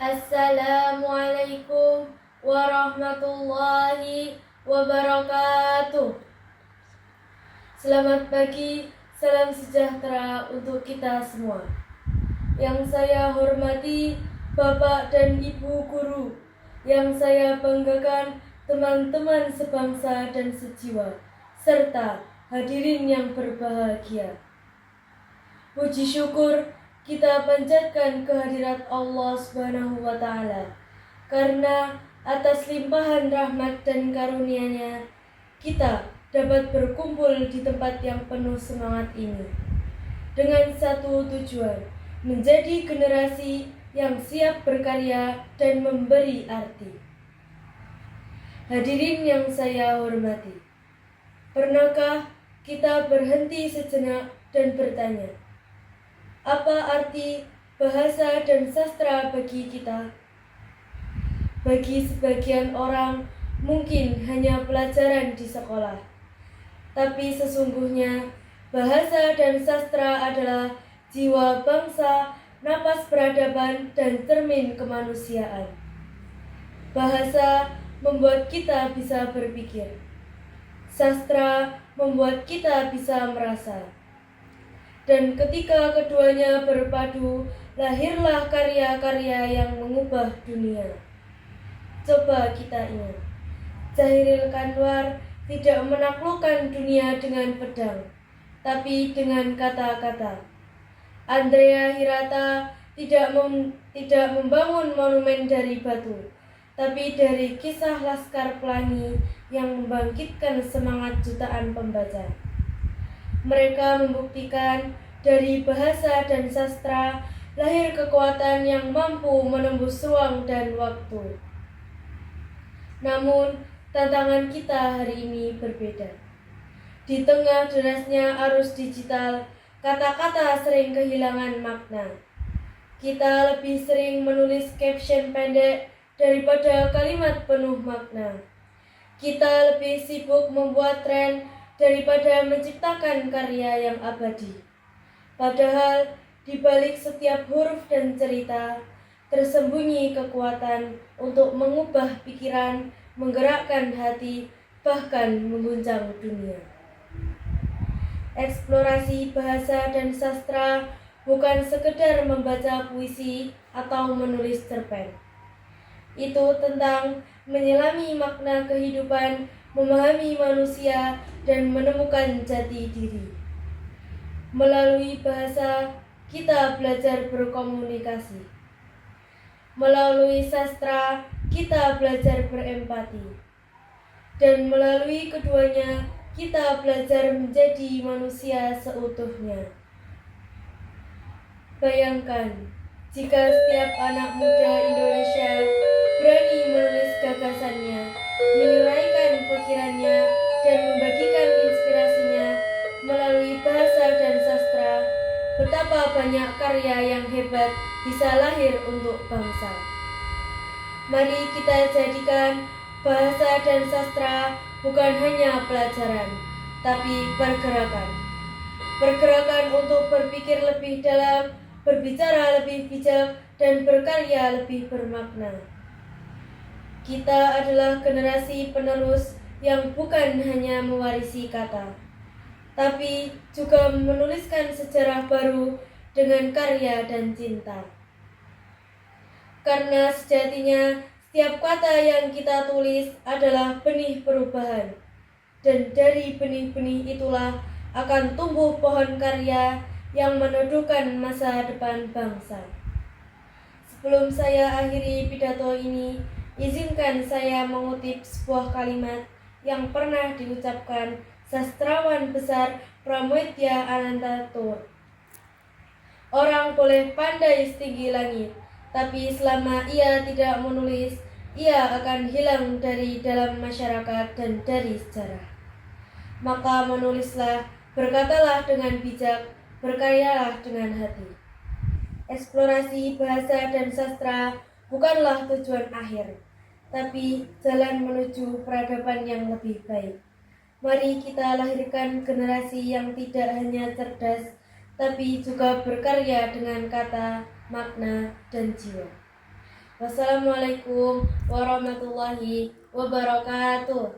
Assalamualaikum warahmatullahi wabarakatuh. Selamat pagi, salam sejahtera untuk kita semua. Yang saya hormati Bapak dan Ibu guru, yang saya banggakan teman-teman sebangsa dan sejiwa, serta hadirin yang berbahagia. Puji syukur kita panjatkan kehadirat Allah Subhanahu wa Ta'ala, karena atas limpahan rahmat dan karunia-Nya kita dapat berkumpul di tempat yang penuh semangat ini dengan satu tujuan, menjadi generasi yang siap berkarya dan memberi arti. Hadirin yang saya hormati, pernahkah kita berhenti sejenak dan bertanya, apa arti bahasa dan sastra bagi kita? Bagi sebagian orang mungkin hanya pelajaran di sekolah, tapi sesungguhnya bahasa dan sastra adalah jiwa bangsa, napas peradaban, dan cermin kemanusiaan. Bahasa membuat kita bisa berpikir, sastra membuat kita bisa merasa. Dan ketika keduanya berpadu, lahirlah karya-karya yang mengubah dunia. Coba kita ingat, Zahiril Kanwar tidak menaklukkan dunia dengan pedang, tapi dengan kata-kata. Andrea Hirata tidak membangun monumen dari batu, tapi dari kisah Laskar Pelangi yang membangkitkan semangat jutaan pembaca. Mereka membuktikan dari bahasa dan sastra lahir kekuatan yang mampu menembus ruang dan waktu. Namun, tantangan kita hari ini berbeda. Di tengah derasnya arus digital, kata-kata sering kehilangan makna. Kita lebih sering menulis caption pendek daripada kalimat penuh makna. Kita lebih sibuk membuat tren daripada menciptakan karya yang abadi. Padahal di balik setiap huruf dan cerita tersembunyi kekuatan untuk mengubah pikiran, menggerakkan hati, bahkan mengguncang dunia. Eksplorasi bahasa dan sastra bukan sekedar membaca puisi atau menulis cerpen. Itu tentang menyelami makna kehidupan, memahami manusia, dan menemukan jati diri. Melalui bahasa, kita belajar berkomunikasi. Melalui sastra, kita belajar berempati. Dan melalui keduanya, kita belajar menjadi manusia seutuhnya. Bayangkan, jika setiap anak muda Indonesia berani menulis gagasannya, menyuraikan pikirannya, dan membagikan inspirasinya melalui bahasa dan sastra, betapa banyak karya yang hebat bisa lahir untuk bangsa. Mari kita jadikan bahasa dan sastra bukan hanya pelajaran, tapi pergerakan. Pergerakan untuk berpikir lebih dalam, berbicara lebih bijak, dan berkarya lebih bermakna. Kita adalah generasi penerus yang bukan hanya mewarisi kata, tapi juga menuliskan sejarah baru dengan karya dan cinta. Karena sejatinya setiap kata yang kita tulis adalah benih perubahan, dan dari benih-benih itulah akan tumbuh pohon karya yang meneduhkan masa depan bangsa. Sebelum saya akhiri pidato ini, izinkan saya mengutip sebuah kalimat yang pernah diucapkan sastrawan besar Pramoedya Anantatur. Orang boleh pandai setinggi langit, tapi selama ia tidak menulis, ia akan hilang dari dalam masyarakat dan dari sejarah. Maka menulislah, berkatalah dengan bijak, berkaryalah dengan hati. Eksplorasi bahasa dan sastra bukanlah tujuan akhir, tapi jalan menuju peradaban yang lebih baik. Mari kita lahirkan generasi yang tidak hanya cerdas, tapi juga berkarya dengan kata, makna, dan jiwa. Wassalamualaikum warahmatullahi wabarakatuh.